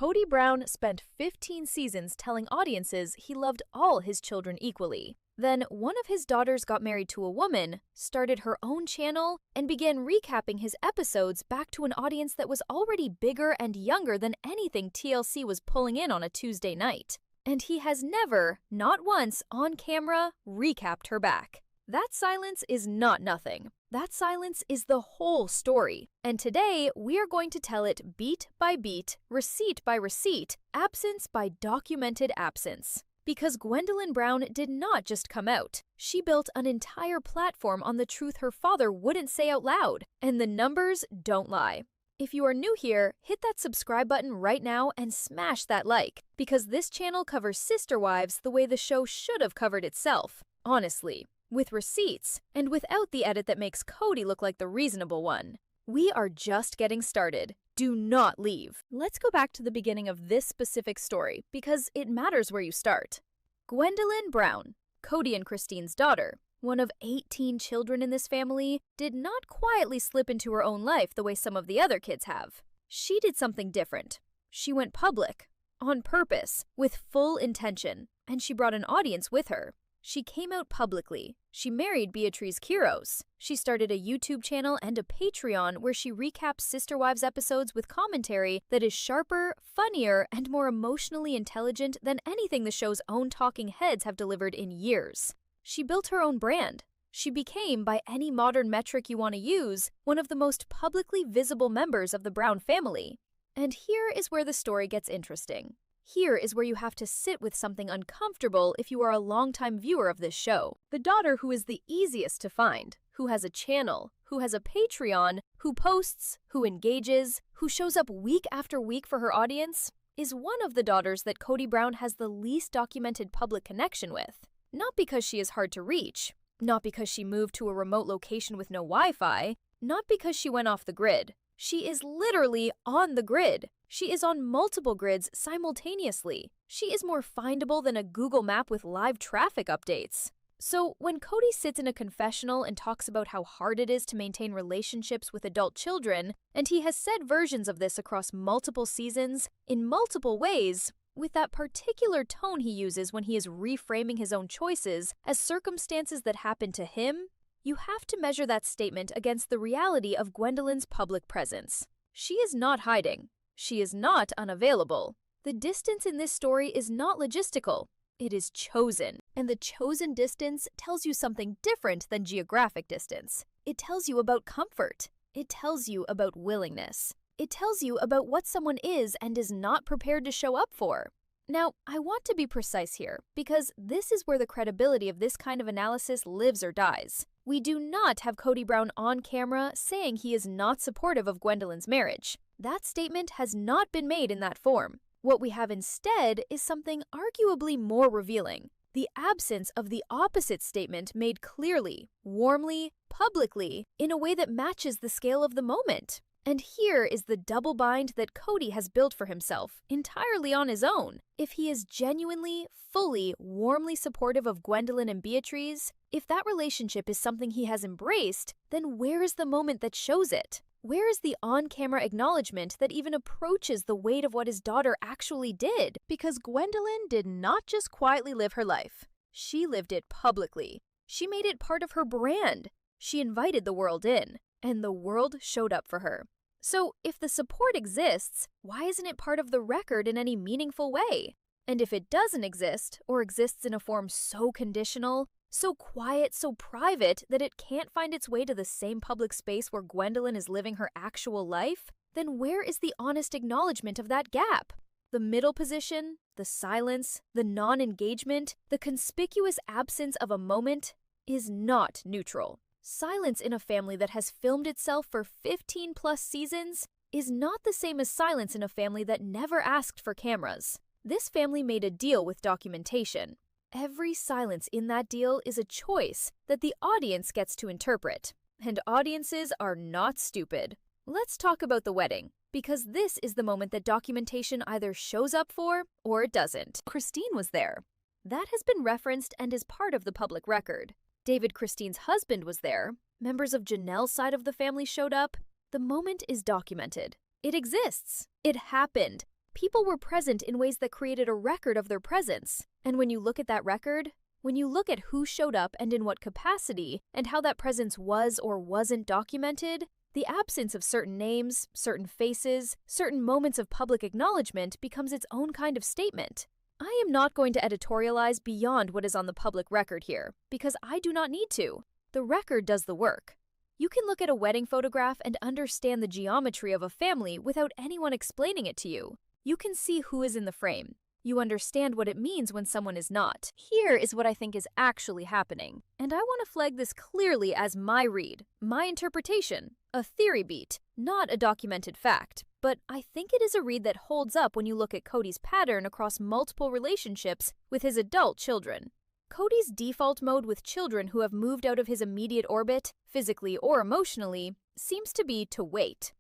Kody Brown spent 15 seasons telling audiences he loved all his children equally. Then one of his daughters got married to a woman, started her own channel, and began recapping his episodes back to an audience that was already bigger and younger than anything TLC was pulling in on a Tuesday night. And he has never, not once, on camera, recapped her back. That silence is not nothing. That silence is the whole story. And today, we are going to tell it beat by beat, receipt by receipt, absence by documented absence. Because Gwendlyn Brown did not just come out. She built an entire platform on the truth her father wouldn't say out loud. And the numbers don't lie. If you are new here, hit that subscribe button right now and smash that like, because this channel covers sister wives the way the show should have covered itself. Honestly. With receipts, and without the edit that makes Kody look like the reasonable one. We are just getting started. Do not leave. Let's go back to the beginning of this specific story, because it matters where you start. Gwendlyn Brown, Kody and Christine's daughter, one of 18 children in this family, did not quietly slip into her own life the way some of the other kids have. She did something different. She went public, on purpose, with full intention, and she brought an audience with her. She came out publicly. She married Beatrice Quiros. She started a YouTube channel and a Patreon where she recaps Sister Wives episodes with commentary that is sharper, funnier, and more emotionally intelligent than anything the show's own talking heads have delivered in years. She built her own brand. She became, by any modern metric you want to use, one of the most publicly visible members of the Brown family. And here is where the story gets interesting. Here is where you have to sit with something uncomfortable if you are a longtime viewer of this show. The daughter who is the easiest to find, who has a channel, who has a Patreon, who posts, who engages, who shows up week after week for her audience, is one of the daughters that Kody Brown has the least documented public connection with. Not because she is hard to reach, not because she moved to a remote location with no Wi-Fi, not because she went off the grid. She is literally on the grid. She is on multiple grids simultaneously. She is more findable than a Google map with live traffic updates. So when Kody sits in a confessional and talks about how hard it is to maintain relationships with adult children, and he has said versions of this across multiple seasons, in multiple ways, with that particular tone he uses when he is reframing his own choices as circumstances that happen to him, you have to measure that statement against the reality of Gwendlyn's public presence. She is not hiding. She is not unavailable. The distance in this story is not logistical. It is chosen. And the chosen distance tells you something different than geographic distance. It tells you about comfort. It tells you about willingness. It tells you about what someone is and is not prepared to show up for. Now, I want to be precise here, because this is where the credibility of this kind of analysis lives or dies. We do not have Kody Brown on camera saying he is not supportive of Gwendlyn's marriage. That statement has not been made in that form. What we have instead is something arguably more revealing. The absence of the opposite statement made clearly, warmly, publicly, in a way that matches the scale of the moment. And here is the double bind that Kody has built for himself, entirely on his own. If he is genuinely, fully, warmly supportive of Gwendlyn and Beatrice, if that relationship is something he has embraced, then where is the moment that shows it? Where is the on-camera acknowledgement that even approaches the weight of what his daughter actually did? Because Gwendlyn did not just quietly live her life. She lived it publicly. She made it part of her brand. She invited the world in, and the world showed up for her. So if the support exists, why isn't it part of the record in any meaningful way? And if it doesn't exist, or exists in a form so conditional, so quiet, so private that it can't find its way to the same public space where Gwendlyn is living her actual life, then where is the honest acknowledgement of that gap? The middle position, the silence, the non-engagement, the conspicuous absence of a moment is not neutral. Silence in a family that has filmed itself for 15+ seasons is not the same as silence in a family that never asked for cameras. This family made a deal with documentation. Every silence in that deal is a choice that the audience gets to interpret. And audiences are not stupid. Let's talk about the wedding, because this is the moment that documentation either shows up for or it doesn't. Christine was there. That has been referenced and is part of the public record. David Christine's husband was there. Members of Janelle's side of the family showed up. The moment is documented. It exists. It happened. People were present in ways that created a record of their presence. And when you look at that record, when you look at who showed up and in what capacity, and how that presence was or wasn't documented, the absence of certain names, certain faces, certain moments of public acknowledgement becomes its own kind of statement. I am not going to editorialize beyond what is on the public record here, because I do not need to. The record does the work. You can look at a wedding photograph and understand the geometry of a family without anyone explaining it to you. You can see who is in the frame. You understand what it means when someone is not. Here is what I think is actually happening, and I want to flag this clearly as my read, my interpretation, a theory beat, not a documented fact. But I think it is a read that holds up when you look at Cody's pattern across multiple relationships with his adult children. Cody's default mode with children who have moved out of his immediate orbit, physically or emotionally, seems to be to wait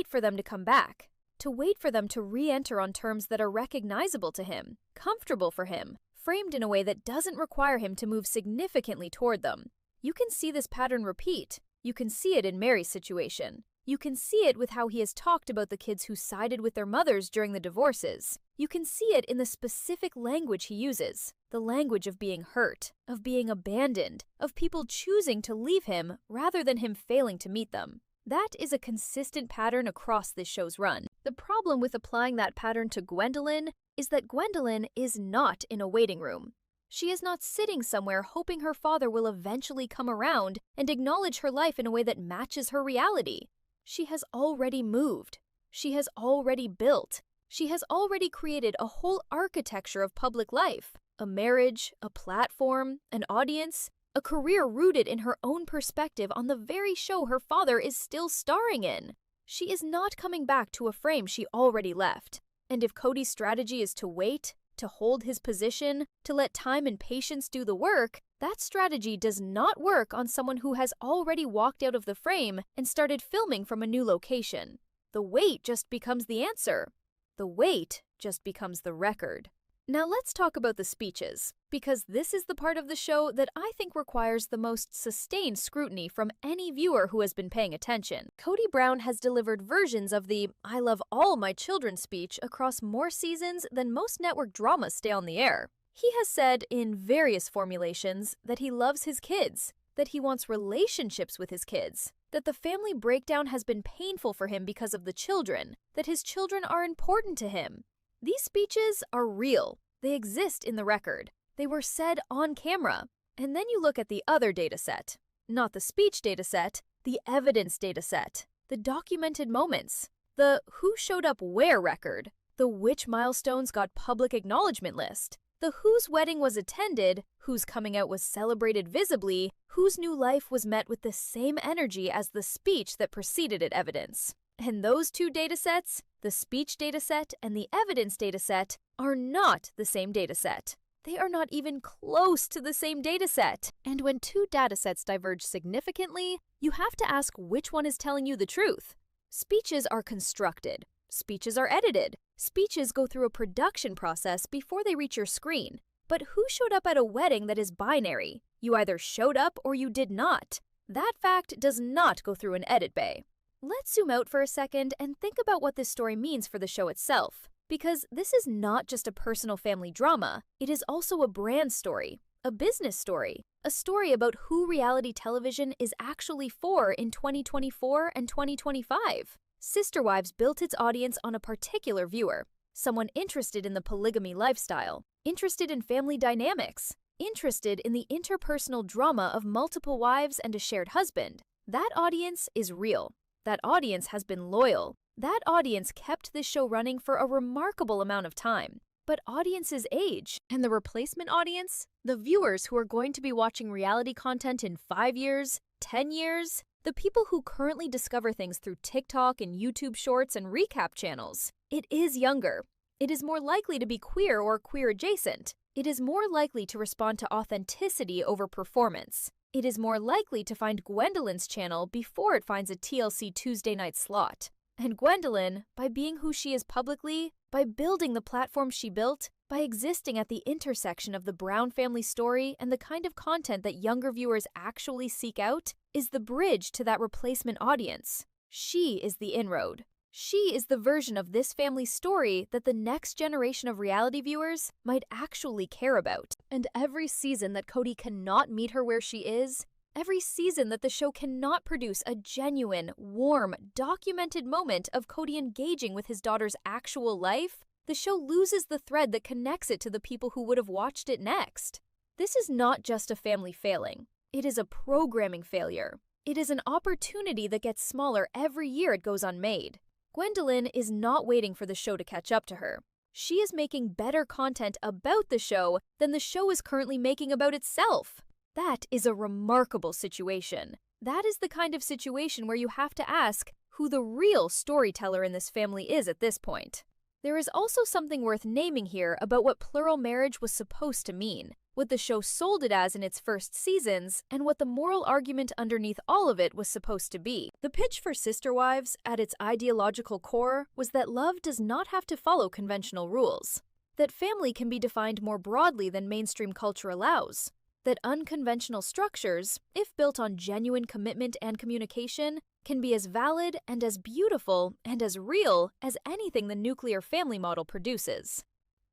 for them to come back. To wait for them to re-enter on terms that are recognizable to him, comfortable for him, framed in a way that doesn't require him to move significantly toward them. You can see this pattern repeat. You can see it in Mary's situation. You can see it with how he has talked about the kids who sided with their mothers during the divorces. You can see it in the specific language he uses, the language of being hurt, of being abandoned, of people choosing to leave him rather than him failing to meet them. That is a consistent pattern across this show's run. The problem with applying that pattern to Gwendlyn is that Gwendlyn is not in a waiting room. She is not sitting somewhere hoping her father will eventually come around and acknowledge her life in a way that matches her reality. She has already moved. She has already built. She has already created a whole architecture of public life, a marriage, a platform, an audience, a career rooted in her own perspective on the very show her father is still starring in. She is not coming back to a frame she already left. And if Cody's strategy is to wait, to hold his position, to let time and patience do the work, that strategy does not work on someone who has already walked out of the frame and started filming from a new location. The wait just becomes the answer. The wait just becomes the record. Now let's talk about the speeches, because this is the part of the show that I think requires the most sustained scrutiny from any viewer who has been paying attention. Cody Brown has delivered versions of the "I love all my children" speech across more seasons than most network dramas stay on the air. He has said in various formulations that he loves his kids, that he wants relationships with his kids, that the family breakdown has been painful for him because of the children, that his children are important to him. These speeches are real. They exist in the record. They were said on camera. And then you look at the other dataset. Not the speech dataset, the evidence dataset, the documented moments, the who showed up where record, the which milestones got public acknowledgement list, the whose wedding was attended, whose coming out was celebrated visibly, whose new life was met with the same energy as the speech that preceded it evidence. And those two datasets, the speech dataset and the evidence dataset, are not the same dataset. They are not even close to the same dataset. And when two datasets diverge significantly, you have to ask which one is telling you the truth. Speeches are constructed. Speeches are edited. Speeches go through a production process before they reach your screen. But who showed up at a wedding that is binary? You either showed up or you did not. That fact does not go through an edit bay. Let's zoom out for a second and think about what this story means for the show itself. Because this is not just a personal family drama, it is also a brand story, a business story, a story about who reality television is actually for in 2024 and 2025. SisterWives built its audience on a particular viewer, someone interested in the polygamy lifestyle, interested in family dynamics, interested in the interpersonal drama of multiple wives and a shared husband. That audience is real. That audience has been loyal. That audience kept this show running for a remarkable amount of time. But audiences age, and the replacement audience, the viewers who are going to be watching reality content in 5 years, 10 years, the people who currently discover things through TikTok and YouTube shorts and recap channels, it is younger. It is more likely to be queer or queer adjacent. It is more likely to respond to authenticity over performance. It is more likely to find Gwendlyn's channel before it finds a TLC Tuesday night slot. And Gwendlyn, by being who she is publicly, by building the platform she built, by existing at the intersection of the Brown family story and the kind of content that younger viewers actually seek out, is the bridge to that replacement audience. She is the inroad. She is the version of this family's story that the next generation of reality viewers might actually care about. And every season that Cody cannot meet her where she is, every season that the show cannot produce a genuine, warm, documented moment of Cody engaging with his daughter's actual life, the show loses the thread that connects it to the people who would have watched it next. This is not just a family failing. It is a programming failure. It is an opportunity that gets smaller every year it goes unmade. Gwendlyn is not waiting for the show to catch up to her. She is making better content about the show than the show is currently making about itself. That is a remarkable situation. That is the kind of situation where you have to ask who the real storyteller in this family is at this point. There is also something worth naming here about what plural marriage was supposed to mean, what the show sold it as in its first seasons, and what the moral argument underneath all of it was supposed to be. The pitch for Sister Wives, at its ideological core, was that love does not have to follow conventional rules, that family can be defined more broadly than mainstream culture allows, that unconventional structures, if built on genuine commitment and communication, can be as valid and as beautiful and as real as anything the nuclear family model produces.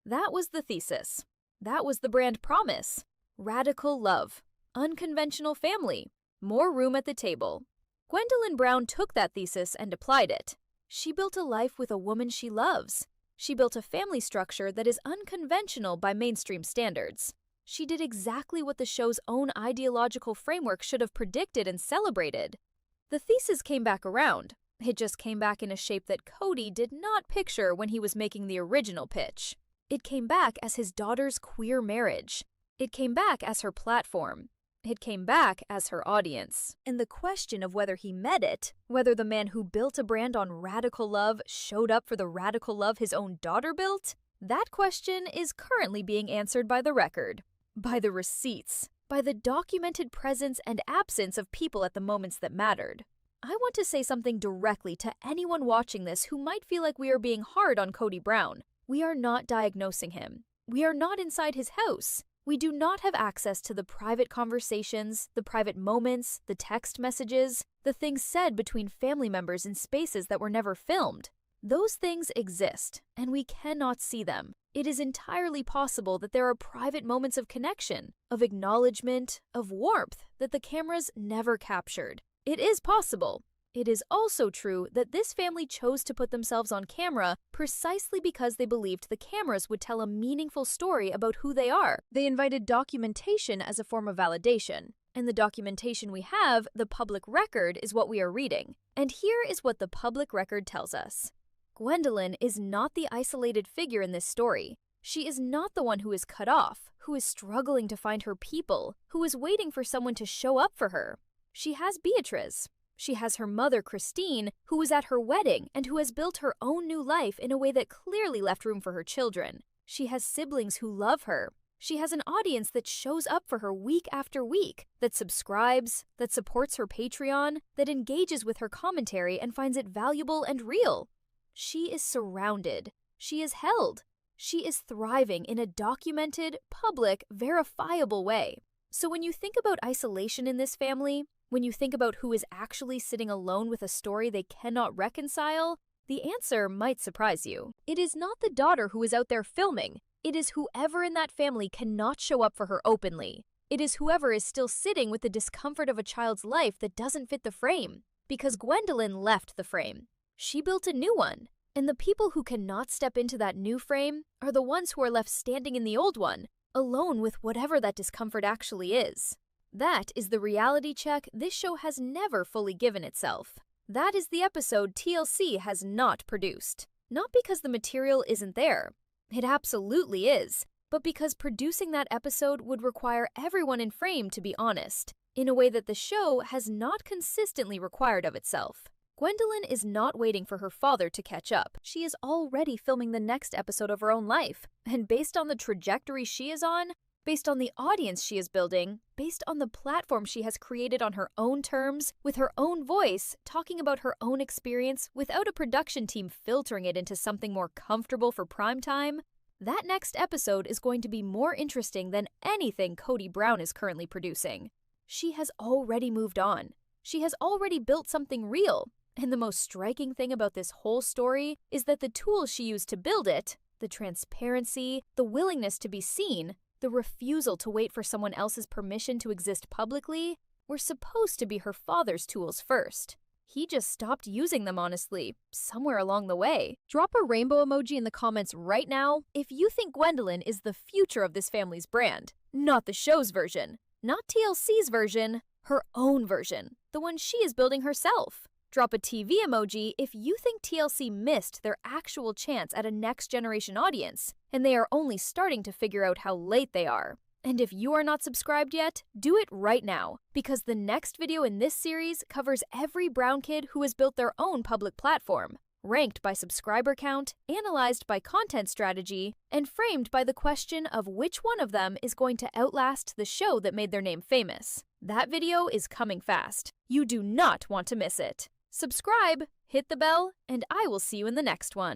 That was the thesis. That was the brand promise. Radical love, unconventional family, more room at the table. Gwendlyn Brown took that thesis and applied it. She built a life with a woman she loves. She built a family structure that is unconventional by mainstream standards. She did exactly what the show's own ideological framework should have predicted and celebrated. The thesis came back around. It just came back in a shape that Cody did not picture when he was making the original pitch. It came back as his daughter's queer marriage. It came back as her platform. It came back as her audience. And the question of whether he met it, whether the man who built a brand on radical love showed up for the radical love his own daughter built, that question is currently being answered by the record, by the receipts, by the documented presence and absence of people at the moments that mattered. I want to say something directly to anyone watching this who might feel like we are being hard on Cody Brown. We are not diagnosing him. We are not inside his house. We do not have access to the private conversations, the private moments, the text messages, the things said between family members in spaces that were never filmed. Those things exist, and we cannot see them. It is entirely possible that there are private moments of connection, of acknowledgement, of warmth that the cameras never captured. It is possible. It is also true that this family chose to put themselves on camera precisely because they believed the cameras would tell a meaningful story about who they are. They invited documentation as a form of validation. And the documentation we have, the public record, is what we are reading. And here is what the public record tells us. Gwendlyn is not the isolated figure in this story. She is not the one who is cut off, who is struggling to find her people, who is waiting for someone to show up for her. She has Beatrice. She has her mother, Christine, who was at her wedding and who has built her own new life in a way that clearly left room for her children. She has siblings who love her. She has an audience that shows up for her week after week, that subscribes, that supports her Patreon, that engages with her commentary and finds it valuable and real. She is surrounded. She is held. She is thriving in a documented, public, verifiable way. So when you think about isolation in this family, when you think about who is actually sitting alone with a story they cannot reconcile, the answer might surprise you. It is not the daughter who is out there filming. It is whoever in that family cannot show up for her openly. It is whoever is still sitting with the discomfort of a child's life that doesn't fit the frame. Because Gwendlyn left the frame. She built a new one. And the people who cannot step into that new frame are the ones who are left standing in the old one, alone with whatever that discomfort actually is. That is the reality check this show has never fully given itself. That is the episode TLC has not produced. Not because the material isn't there. It absolutely is. But because producing that episode would require everyone in frame to be honest, in a way that the show has not consistently required of itself. Gwendlyn is not waiting for her father to catch up. She is already filming the next episode of her own life. And based on the trajectory she is on, based on the audience she is building, based on the platform she has created on her own terms, with her own voice, talking about her own experience without a production team filtering it into something more comfortable for prime time, that next episode is going to be more interesting than anything Cody Brown is currently producing. She has already moved on. She has already built something real. And the most striking thing about this whole story is that the tools she used to build it, the transparency, the willingness to be seen, the refusal to wait for someone else's permission to exist publicly, were supposed to be her father's tools first. He just stopped using them, honestly, somewhere along the way. Drop a rainbow emoji in the comments right now if you think Gwendlyn is the future of this family's brand. Not the show's version, not TLC's version, her own version, the one she is building herself. Drop a TV emoji if you think TLC missed their actual chance at a next-generation audience, and they are only starting to figure out how late they are. And if you are not subscribed yet, do it right now, because the next video in this series covers every Brown kid who has built their own public platform, ranked by subscriber count, analyzed by content strategy, and framed by the question of which one of them is going to outlast the show that made their name famous. That video is coming fast. You do not want to miss it. Subscribe, hit the bell, and I will see you in the next one.